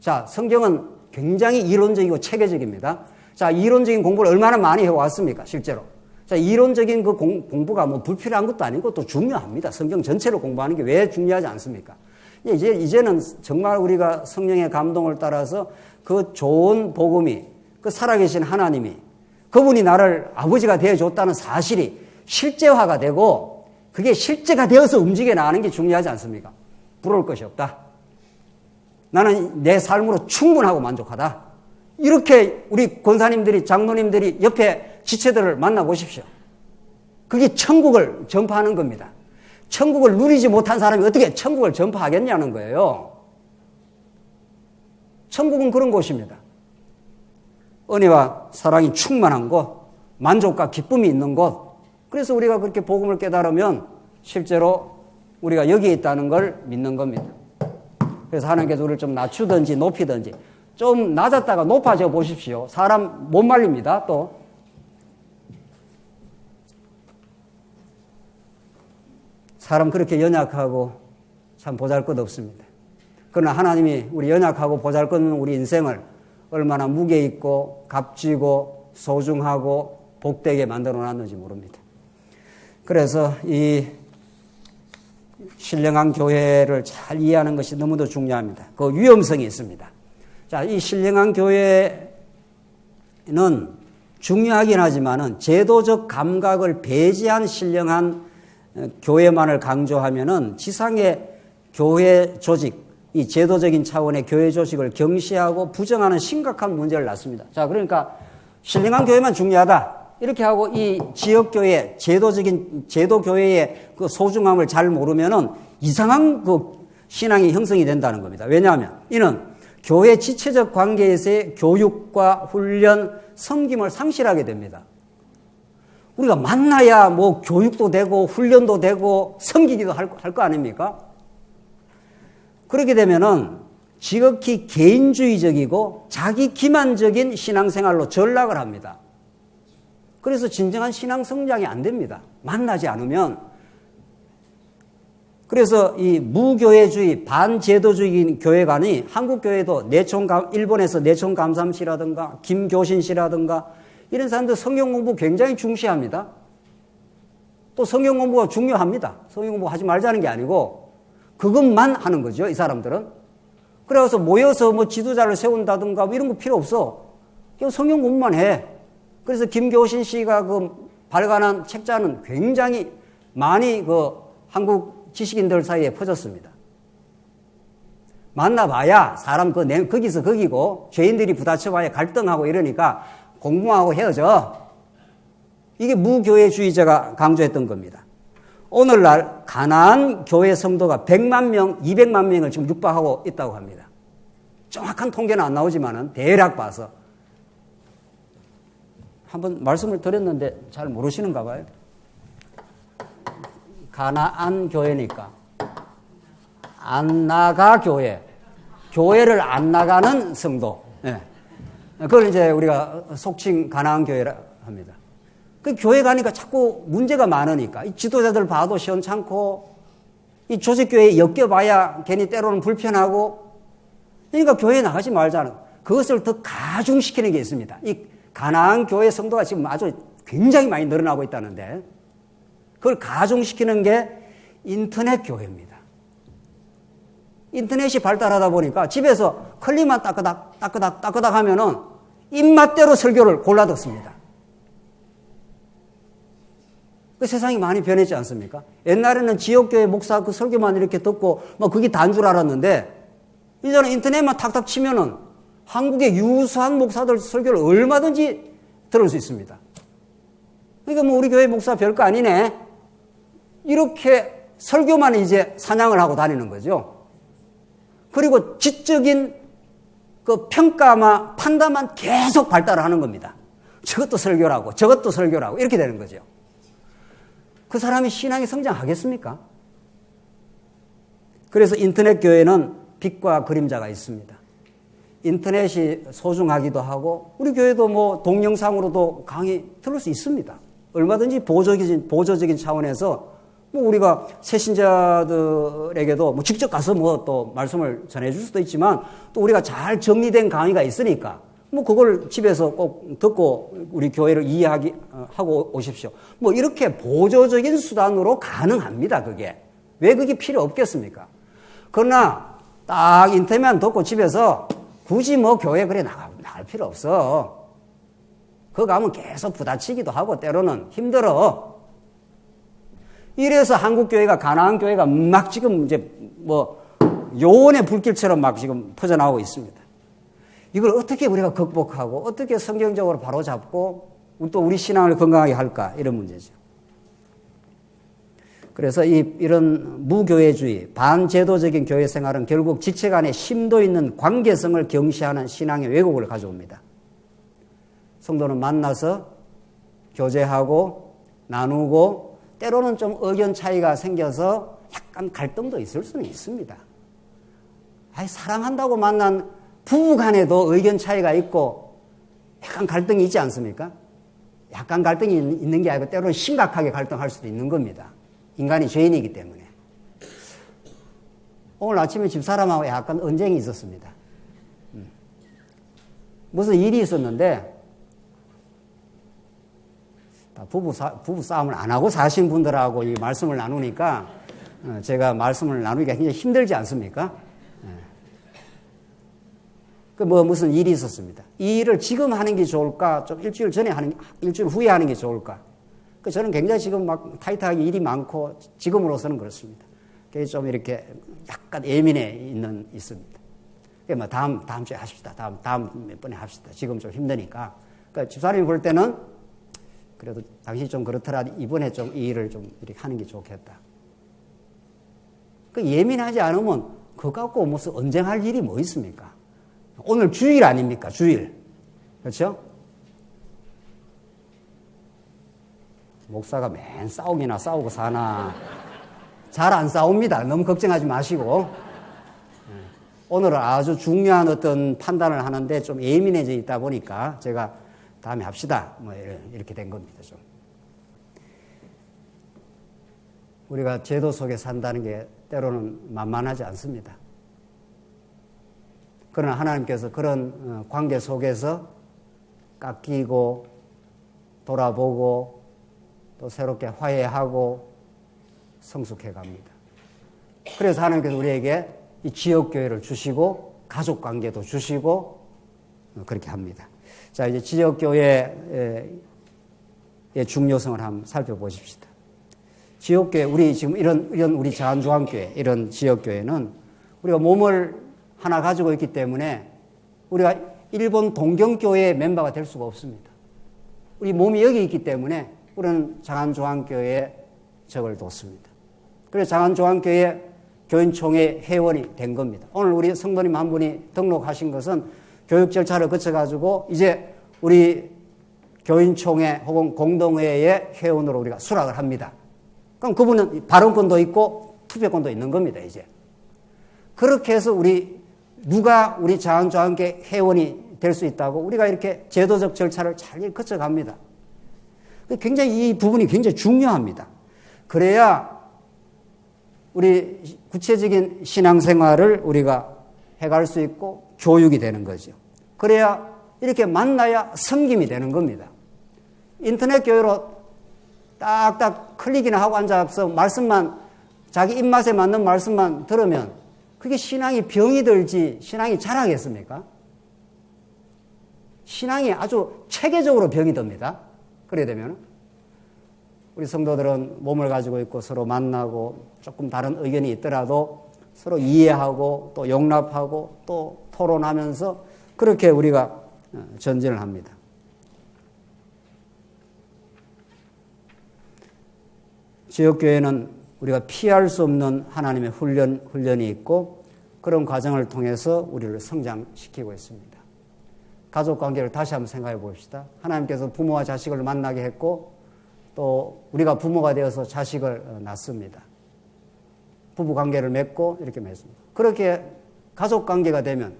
자, 성경은 굉장히 이론적이고 체계적입니다. 자, 이론적인 공부를 얼마나 많이 해왔습니까? 실제로. 자, 이론적인 그 공부가 뭐 불필요한 것도 아니고 또 중요합니다. 성경 전체를 공부하는 게 왜 중요하지 않습니까? 이제는 정말 우리가 성령의 감동을 따라서 그 좋은 복음이, 그 살아계신 하나님이, 그분이 나를 아버지가 되어줬다는 사실이 실제화가 되고, 그게 실제가 되어서 움직여 나가는 게 중요하지 않습니까? 부러울 것이 없다. 나는 내 삶으로 충분하고 만족하다. 이렇게 우리 권사님들이, 장로님들이 옆에 지체들을 만나보십시오. 그게 천국을 전파하는 겁니다. 천국을 누리지 못한 사람이 어떻게 천국을 전파하겠냐는 거예요. 천국은 그런 곳입니다. 은혜와 사랑이 충만한 곳, 만족과 기쁨이 있는 곳. 그래서 우리가 그렇게 복음을 깨달으면 실제로 우리가 여기에 있다는 걸 믿는 겁니다. 그래서 하나님께서 우리를 좀 낮추든지 높이든지 좀 낮았다가 높아져 보십시오. 사람 못 말립니다. 또 사람 그렇게 연약하고 참 보잘것없습니다. 그러나 하나님이 우리 연약하고 보잘것없는 우리 인생을 얼마나 무게 있고 값지고 소중하고 복되게 만들어 놨는지 모릅니다. 그래서 이 신령한 교회를 잘 이해하는 것이 너무도 중요합니다. 그 위험성이 있습니다. 자, 이 신령한 교회는 중요하긴 하지만은 제도적 감각을 배제한 신령한 교회만을 강조하면은 지상의 교회 조직, 이 제도적인 차원의 교회 조직을 경시하고 부정하는 심각한 문제를 낳습니다. 자, 그러니까 신령한 교회만 중요하다. 이렇게 하고 이 지역교회, 제도교회의 그 소중함을 잘 모르면은 이상한 그 신앙이 형성이 된다는 겁니다. 왜냐하면 이는 교회 지체적 관계에서의 교육과 훈련, 섬김을 상실하게 됩니다. 우리가 만나야 뭐 교육도 되고 훈련도 되고 섬기기도 할 거 아닙니까? 그렇게 되면은 지극히 개인주의적이고 자기 기만적인 신앙생활로 전락을 합니다. 그래서 진정한 신앙 성장이 안 됩니다. 만나지 않으면. 그래서 이 무교회주의, 반제도주의인 교회관이 한국 교회도 일본에서 내촌감삼씨라든가 김교신씨라든가 이런 사람들 성경 공부 굉장히 중시합니다. 또 성경 공부가 중요합니다. 성경 공부 하지 말자는 게 아니고 그것만 하는 거죠. 이 사람들은. 그래서 모여서 뭐 지도자를 세운다든가 뭐 이런 거 필요 없어. 그냥 성경 공부만 해. 그래서 김교신 씨가 그 발간한 책자는 굉장히 많이 그 한국 지식인들 사이에 퍼졌습니다. 만나봐야 사람 거기서 거기고 죄인들이 부딪혀봐야 갈등하고 이러니까 공부하고 헤어져. 이게 무교회주의자가 강조했던 겁니다. 오늘날 가나안 교회 성도가 100만 명, 200만 명을 지금 육박하고 있다고 합니다. 정확한 통계는 안 나오지만은 대략 봐서 한번 말씀을 드렸는데 잘 모르시는가 봐요. 가나안 교회니까 안 나가 교회, 교회를 안 나가는 성도. 네. 그걸 이제 우리가 속칭 가나안 교회라 합니다. 그 교회 가니까 자꾸 문제가 많으니까 이 지도자들 봐도 시원찮고 이 조직교회에 엮여봐야 괜히 때로는 불편하고 그러니까 교회에 나가지 말자는 그것을 더 가중시키는 게 있습니다. 이 가나안 교회 성도가 지금 아주 굉장히 많이 늘어나고 있다는데 그걸 가중시키는 게 인터넷 교회입니다. 인터넷이 발달하다 보니까 집에서 클릭만 따끄닥 하면은 입맛대로 설교를 골라 듣습니다. 그 세상이 많이 변했지 않습니까? 옛날에는 지역교회 목사 그 설교만 이렇게 듣고 뭐 그게 다인 줄 알았는데 이제는 인터넷만 탁탁 치면은 한국의 유수한 목사들 설교를 얼마든지 들을 수 있습니다. 그러니까 뭐 우리 교회 목사 별거 아니네. 이렇게 설교만 이제 사냥을 하고 다니는 거죠. 그리고 지적인 그 평가만 판단만 계속 발달하는 겁니다. 저것도 설교라고 저것도 설교라고 이렇게 되는 거죠. 그 사람이 신앙이 성장하겠습니까? 그래서 인터넷 교회는 빛과 그림자가 있습니다. 인터넷이 소중하기도 하고 우리 교회도 뭐 동영상으로도 강의 들을 수 있습니다. 얼마든지 보조적인 차원에서 뭐 우리가 새신자들에게도 뭐 직접 가서 뭐 또 말씀을 전해줄 수도 있지만 또 우리가 잘 정리된 강의가 있으니까 뭐 그걸 집에서 꼭 듣고 우리 교회를 이해하고 오십시오. 뭐 이렇게 보조적인 수단으로 가능합니다. 그게. 왜 그게 필요 없겠습니까? 그러나 딱 인터넷만 듣고 집에서 굳이 뭐 교회 그래 나갈 필요 없어. 그거 가면 계속 부딪히기도 하고 때로는 힘들어. 이래서 한국 교회가 가나안 교회가 막 지금 이제 뭐 요원의 불길처럼 막 지금 퍼져나오고 있습니다. 이걸 어떻게 우리가 극복하고 어떻게 성경적으로 바로잡고 또 우리 신앙을 건강하게 할까 이런 문제죠. 그래서 이런 무교회주의, 반제도적인 교회 생활은 결국 지체 간의 심도 있는 관계성을 경시하는 신앙의 왜곡을 가져옵니다. 성도는 만나서 교제하고 나누고 때로는 좀 의견 차이가 생겨서 약간 갈등도 있을 수는 있습니다. 사랑한다고 만난 부부 간에도 의견 차이가 있고 약간 갈등이 있지 않습니까? 약간 갈등이 있는 게 아니고 때로는 심각하게 갈등할 수도 있는 겁니다. 인간이 죄인이기 때문에. 오늘 아침에 집사람하고 약간 언쟁이 있었습니다. 무슨 일이 있었는데 부부 싸움을 안 하고 사신 분들하고 이 말씀을 나누니까 제가 말씀을 나누기가 굉장히 힘들지 않습니까? 무슨 일이 있었습니다. 이 일을 지금 하는 게 좋을까? 좀 일주일 후에 하는 게 좋을까? 저는 굉장히 지금 막 타이트하게 일이 많고 지금으로서는 그렇습니다. 그래서 좀 이렇게 약간 예민해 있습니다. 그러니까 다음 주에 하십시다. 다음 몇 번에 합시다. 지금 좀 힘드니까. 그러니까 집사람이 볼 때는 그래도 당신이 좀 그렇더라. 이번에 좀 이 일을 좀 이렇게 하는 게 좋겠다. 예민하지 않으면 그거 갖고 무슨 언쟁할 일이 뭐 있습니까? 오늘 주일 아닙니까? 주일. 그렇죠? 목사가 맨 싸우고 사나. 잘 안 싸웁니다. 너무 걱정하지 마시고. 오늘은 아주 중요한 어떤 판단을 하는데 좀 예민해져 있다 보니까 제가 다음에 합시다. 뭐 이렇게 된 겁니다. 좀. 우리가 제도 속에 산다는 게 때로는 만만하지 않습니다. 그러나 하나님께서 그런 관계 속에서 깎이고 돌아보고 또 새롭게 화해하고 성숙해 갑니다. 그래서 하나님께서 우리에게 이 지역교회를 주시고 가족관계도 주시고 그렇게 합니다. 자, 이제 지역교회의 중요성을 한번 살펴보십시다. 지역교회, 우리 지금 이런 우리 자한중앙교회, 이런 지역교회는 우리가 몸을 하나 가지고 있기 때문에 우리가 일본 동경교회의 멤버가 될 수가 없습니다. 우리 몸이 여기 있기 때문에 우리는 장안조항교회에 적을 뒀습니다. 그래서 장안조항교회 교인총회 회원이 된 겁니다. 오늘 우리 성도님 한 분이 등록하신 것은 교육 절차를 거쳐가지고 이제 우리 교인총회 혹은 공동회의 회원으로 우리가 수락을 합니다. 그럼 그분은 발언권도 있고 투표권도 있는 겁니다, 이제. 그렇게 해서 누가 우리 장안조항교회 회원이 될 수 있다고 우리가 이렇게 제도적 절차를 잘 거쳐갑니다. 굉장히 이 부분이 굉장히 중요합니다. 그래야 우리 구체적인 신앙생활을 우리가 해갈 수 있고 교육이 되는 거죠. 그래야 이렇게 만나야 섬김이 되는 겁니다. 인터넷 교회로 딱딱 클릭이나 하고 앉아서 말씀만 자기 입맛에 맞는 말씀만 들으면 그게 신앙이 병이 들지 신앙이 자라겠습니까? 신앙이 아주 체계적으로 병이 듭니다. 그래야 되면 우리 성도들은 몸을 가지고 있고 서로 만나고 조금 다른 의견이 있더라도 서로 이해하고 또 용납하고 또 토론하면서 그렇게 우리가 전진을 합니다. 지역교회는 우리가 피할 수 없는 하나님의 훈련이 있고 그런 과정을 통해서 우리를 성장시키고 있습니다. 가족관계를 다시 한번 생각해 봅시다. 하나님께서 부모와 자식을 만나게 했고 또 우리가 부모가 되어서 자식을 낳습니다. 부부관계를 맺고 이렇게 맺습니다. 그렇게 가족관계가 되면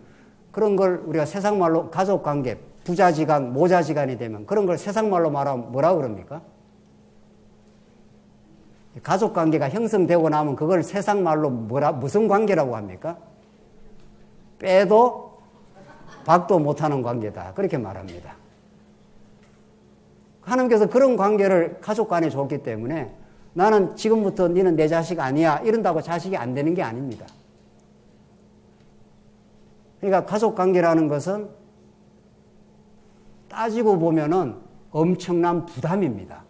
그런 걸 우리가 세상말로 가족관계, 부자지간, 모자지간이 되면 그런 걸 세상말로 말하면 뭐라 그럽니까? 가족관계가 형성되고 나면 그걸 세상말로 무슨 관계라고 합니까? 빼도 박도 못하는 관계다. 그렇게 말합니다. 하나님께서 그런 관계를 가족 간에 줬기 때문에 나는 지금부터 너는 내 자식 아니야 이런다고 자식이 안 되는 게 아닙니다. 그러니까 가족 관계라는 것은 따지고 보면은 엄청난 부담입니다.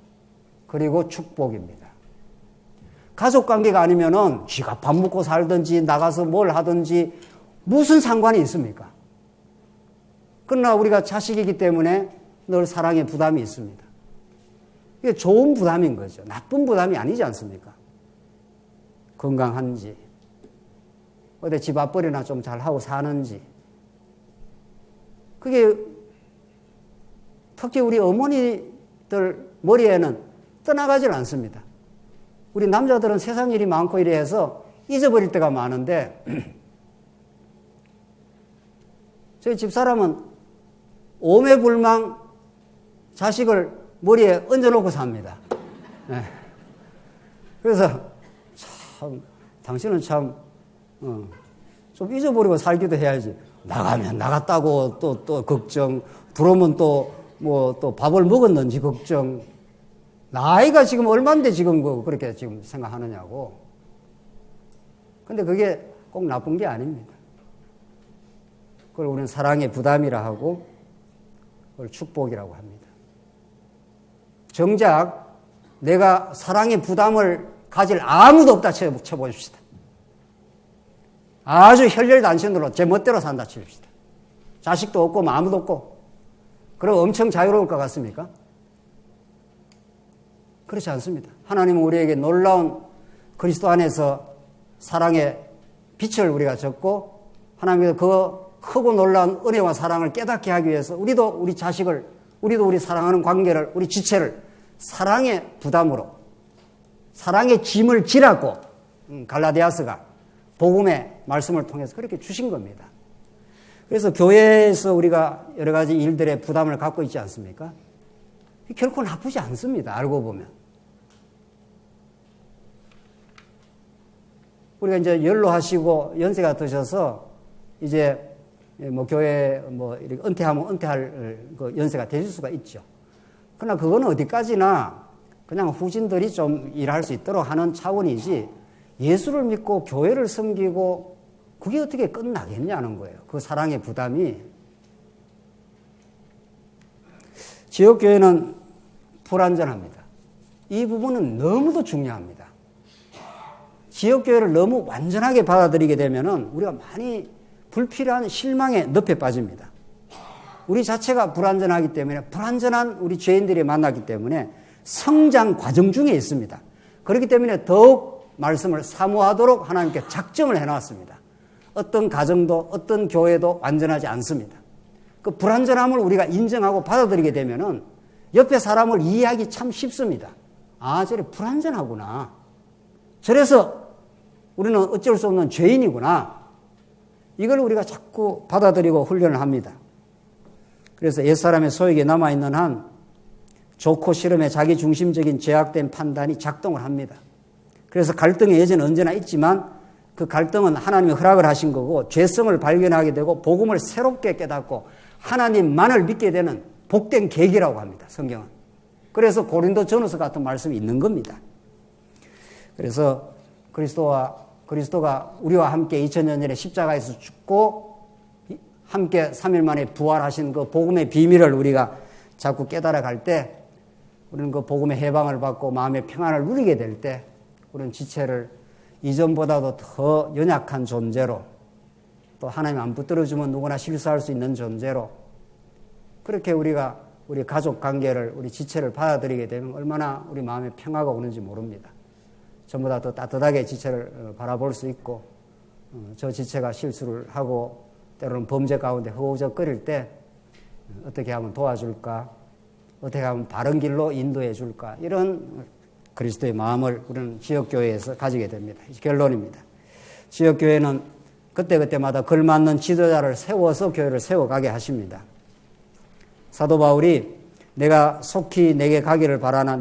그리고 축복입니다. 가족 관계가 아니면은 지가 밥 먹고 살든지 나가서 뭘 하든지 무슨 상관이 있습니까? 그러나 우리가 자식이기 때문에 늘 사랑의 부담이 있습니다. 이게 좋은 부담인 거죠. 나쁜 부담이 아니지 않습니까? 건강한지, 어디 집 앞벌이나 좀 잘하고 사는지. 그게 특히 우리 어머니들 머리에는 떠나가질 않습니다. 우리 남자들은 세상 일이 많고 이래 해서 잊어버릴 때가 많은데 저희 집사람은 오매불망 자식을 머리에 얹어놓고 삽니다. 네. 그래서 참 당신은 참 좀 잊어버리고 살기도 해야지. 나가면 나갔다고 또 걱정, 들어오면 또 밥을 먹었는지 걱정. 나이가 지금 얼마인데 지금 그렇게 지금 생각하느냐고. 근데 그게 꼭 나쁜 게 아닙니다. 그걸 우리는 사랑의 부담이라 하고 그걸 축복이라고 합니다. 정작 내가 사랑의 부담을 가질 아무도 없다 쳐보십시다. 아주 혈혈단신으로 제 멋대로 산다 칩시다. 자식도 없고 아무도 없고 그럼 엄청 자유로울 것 같습니까? 그렇지 않습니다. 하나님은 우리에게 놀라운 그리스도 안에서 사랑의 빛을 우리가 줬고 하나님께서 그 크고 놀라운 은혜와 사랑을 깨닫게 하기 위해서 우리도 우리 자식을 우리도 우리 사랑하는 관계를 우리 지체를 사랑의 부담으로 사랑의 짐을 지라고 갈라디아서가 복음의 말씀을 통해서 그렇게 주신 겁니다. 그래서 교회에서 우리가 여러 가지 일들의 부담을 갖고 있지 않습니까? 결코 나쁘지 않습니다. 알고 보면. 우리가 이제 연로하시고 연세가 드셔서 이제 교회 이렇게 은퇴하면 은퇴할 그 연세가 되실 수가 있죠. 그러나 그거는 어디까지나 그냥 후진들이 좀 일할 수 있도록 하는 차원이지 예수를 믿고 교회를 섬기고 그게 어떻게 끝나겠냐는 거예요. 그 사랑의 부담이. 지역교회는 불완전합니다. 이 부분은 너무도 중요합니다. 지역교회를 너무 완전하게 받아들이게 되면은 우리가 많이 불필요한 실망의 늪에 빠집니다. 우리 자체가 불완전하기 때문에 불완전한 우리 죄인들이 만나기 때문에 성장 과정 중에 있습니다. 그렇기 때문에 더욱 말씀을 사모하도록 하나님께 작정을 해놨습니다. 어떤 가정도 어떤 교회도 완전하지 않습니다. 그 불완전함을 우리가 인정하고 받아들이게 되면은 옆에 사람을 이해하기 참 쉽습니다. 아, 저래 불완전하구나. 저래서 우리는 어쩔 수 없는 죄인이구나. 이걸 우리가 자꾸 받아들이고 훈련을 합니다. 그래서 옛사람의 소욕이 남아있는 한 좋고 싫음의 자기 중심적인 죄악된 판단이 작동을 합니다. 그래서 갈등의 여지는 언제나 있지만 그 갈등은 하나님이 허락을 하신 거고 죄성을 발견하게 되고 복음을 새롭게 깨닫고 하나님만을 믿게 되는 복된 계기라고 합니다. 성경은. 그래서 고린도전서 같은 말씀이 있는 겁니다. 그래서 그리스도가 우리와 함께 2000년 전에 십자가에서 죽고 함께 3일 만에 부활하신 그 복음의 비밀을 우리가 자꾸 깨달아 갈 때 우리는 그 복음의 해방을 받고 마음의 평안을 누리게 될 때 우리는 지체를 이전보다도 더 연약한 존재로 또 하나님 안 붙들어주면 누구나 실수할 수 있는 존재로 그렇게 우리가 우리 가족 관계를 우리 지체를 받아들이게 되면 얼마나 우리 마음에 평화가 오는지 모릅니다. 전보다 더 따뜻하게 지체를 바라볼 수 있고 저 지체가 실수를 하고 때로는 범죄 가운데 허우적거릴 때 어떻게 하면 도와줄까? 어떻게 하면 바른 길로 인도해 줄까? 이런 그리스도의 마음을 우리는 지역교회에서 가지게 됩니다. 결론입니다. 지역교회는 그때그때마다 걸맞는 지도자를 세워서 교회를 세워가게 하십니다. 사도 바울이 내가 속히 내게 가기를 바라나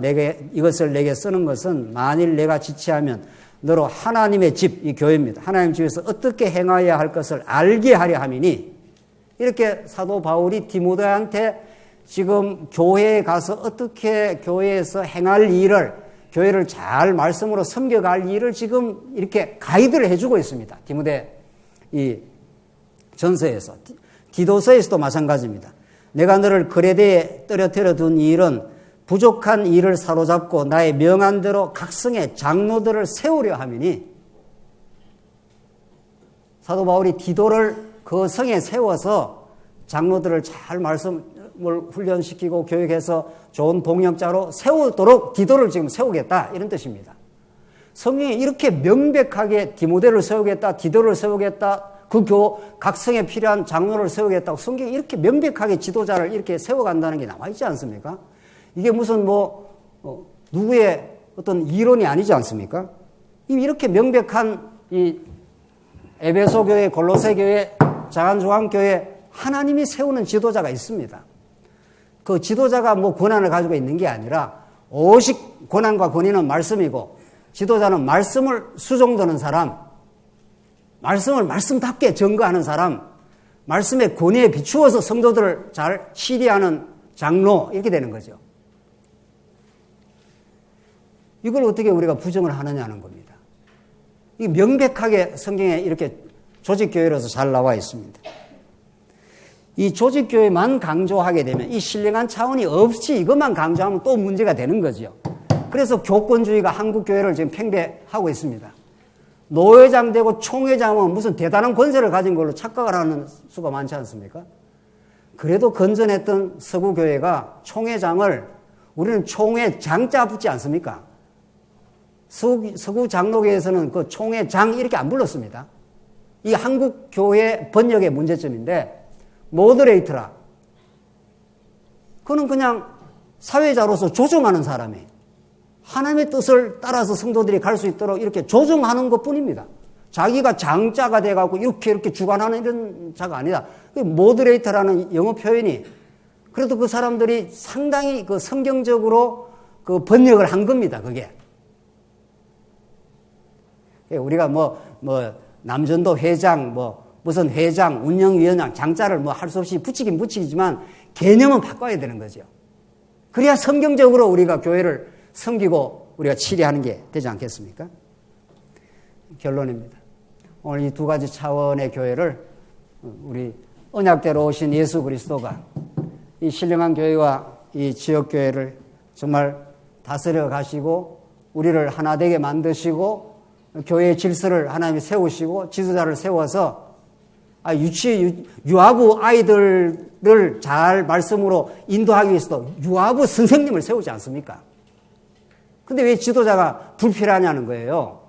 이것을 내게 쓰는 것은 만일 내가 지체하면 너로 하나님의 집, 이 교회입니다. 하나님 집에서 어떻게 행하여야 할 것을 알게 하려 함이니 이렇게 사도 바울이 디모데한테 지금 교회에 가서 어떻게 교회에서 행할 일을 교회를 잘 말씀으로 섬겨갈 일을 지금 이렇게 가이드를 해주고 있습니다. 디모데 이 전서에서. 디도서에서도 마찬가지입니다. 내가 너를 그레데에 떨어뜨려 둔 일은 부족한 일을 사로잡고 나의 명한대로 각성의 장로들을 세우려 함이니 사도 바울이 디도를 그 성에 세워서 장로들을 잘 말씀을 훈련시키고 교육해서 좋은 동역자로 세우도록 디도를 지금 세우겠다 이런 뜻입니다. 성경에 이렇게 명백하게 디모데를 세우겠다, 디도를 세우겠다, 각 성에 필요한 장로를 세우겠다고 성경에 이렇게 명백하게 지도자를 이렇게 세워간다는 게 나와 있지 않습니까? 이게 무슨 누구의 어떤 이론이 아니지 않습니까? 이렇게 명백한 이 에베소 교회, 골로새 교회, 자간조항 교회 하나님이 세우는 지도자가 있습니다. 그 지도자가 권한을 가지고 있는 게 아니라 오직 권한과 권위는 말씀이고 지도자는 말씀을 수종드는 사람, 말씀을 말씀답게 증거하는 사람, 말씀의 권위에 비추어서 성도들을 잘 치리하는 장로 이렇게 되는 거죠. 이걸 어떻게 우리가 부정을 하느냐는 겁니다. 이 명백하게 성경에 이렇게 조직교회로서 잘 나와 있습니다. 이 조직교회만 강조하게 되면 이 신령한 차원이 없이 이것만 강조하면 또 문제가 되는 거죠. 그래서 교권주의가 한국교회를 지금 팽배하고 있습니다. 노회장 되고 총회장은 무슨 대단한 권세를 가진 걸로 착각을 하는 수가 많지 않습니까? 그래도 건전했던 서구교회가 총회장을 우리는 총회장자 붙지 않습니까? 서구 장로교에서는 그 총회장 이렇게 안 불렀습니다. 이 한국교회 번역의 문제점인데 모더레이터라. 그는 그냥 사회자로서 조정하는 사람이에요. 하나님의 뜻을 따라서 성도들이 갈 수 있도록 이렇게 조정하는 것 뿐입니다. 자기가 장자가 돼갖고 이렇게 주관하는 이런 자가 아니다. 모더레이터라는 영어 표현이 그래도 그 사람들이 상당히 그 성경적으로 그 번역을 한 겁니다. 그게. 우리가 남전도 회장, 무슨 회장, 운영위원장, 장자를 할 수 없이 붙이긴 붙이지만 개념은 바꿔야 되는 거죠. 그래야 성경적으로 우리가 교회를 섬기고 우리가 치리하는 게 되지 않겠습니까? 결론입니다. 오늘 이 두 가지 차원의 교회를 우리 언약대로 오신 예수 그리스도가 이 신령한 교회와 이 지역교회를 정말 다스려 가시고 우리를 하나 되게 만드시고 교회의 질서를 하나님이 세우시고 지도자를 세워서 유아부 아이들을 잘 말씀으로 인도하기 위해서도 유아부 선생님을 세우지 않습니까? 근데 왜 지도자가 불필요하냐는 거예요.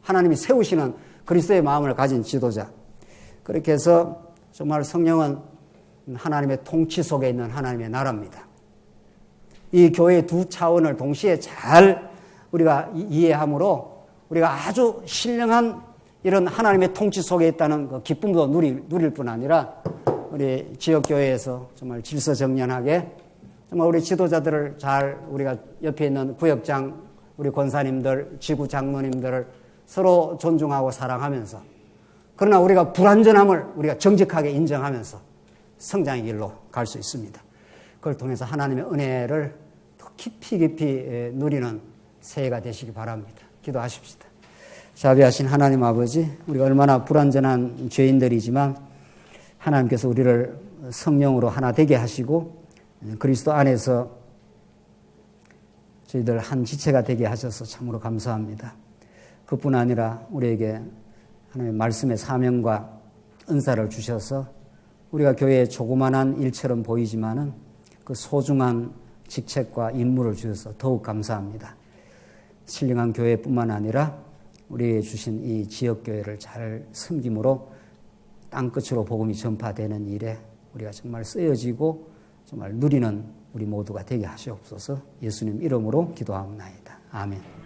하나님이 세우시는 그리스도의 마음을 가진 지도자. 그렇게 해서 정말 성령은 하나님의 통치 속에 있는 하나님의 나라입니다. 이 교회의 두 차원을 동시에 잘 우리가 이해함으로 우리가 아주 신령한 이런 하나님의 통치 속에 있다는 그 기쁨도 누릴 뿐 아니라 우리 지역교회에서 정말 질서정연하게 정말 우리 지도자들을 잘 우리가 옆에 있는 구역장, 우리 권사님들, 지구 장로님들을 서로 존중하고 사랑하면서 그러나 우리가 불완전함을 우리가 정직하게 인정하면서 성장의 길로 갈 수 있습니다. 그걸 통해서 하나님의 은혜를 더 깊이 누리는 새해가 되시기 바랍니다. 기도하십시다. 자비하신 하나님 아버지, 우리가 얼마나 불완전한 죄인들이지만 하나님께서 우리를 성령으로 하나 되게 하시고 그리스도 안에서 저희들 한 지체가 되게 하셔서 참으로 감사합니다. 그뿐 아니라 우리에게 하나님의 말씀의 사명과 은사를 주셔서 우리가 교회의 조그만한 일처럼 보이지만은 그 소중한 직책과 임무를 주셔서 더욱 감사합니다. 신령한 교회뿐만 아니라 우리에게 주신 이 지역교회를 잘 섬김으로 땅끝으로 복음이 전파되는 일에 우리가 정말 쓰여지고 정말 누리는 우리 모두가 되게 하시옵소서. 예수님 이름으로 기도합니다. 아멘.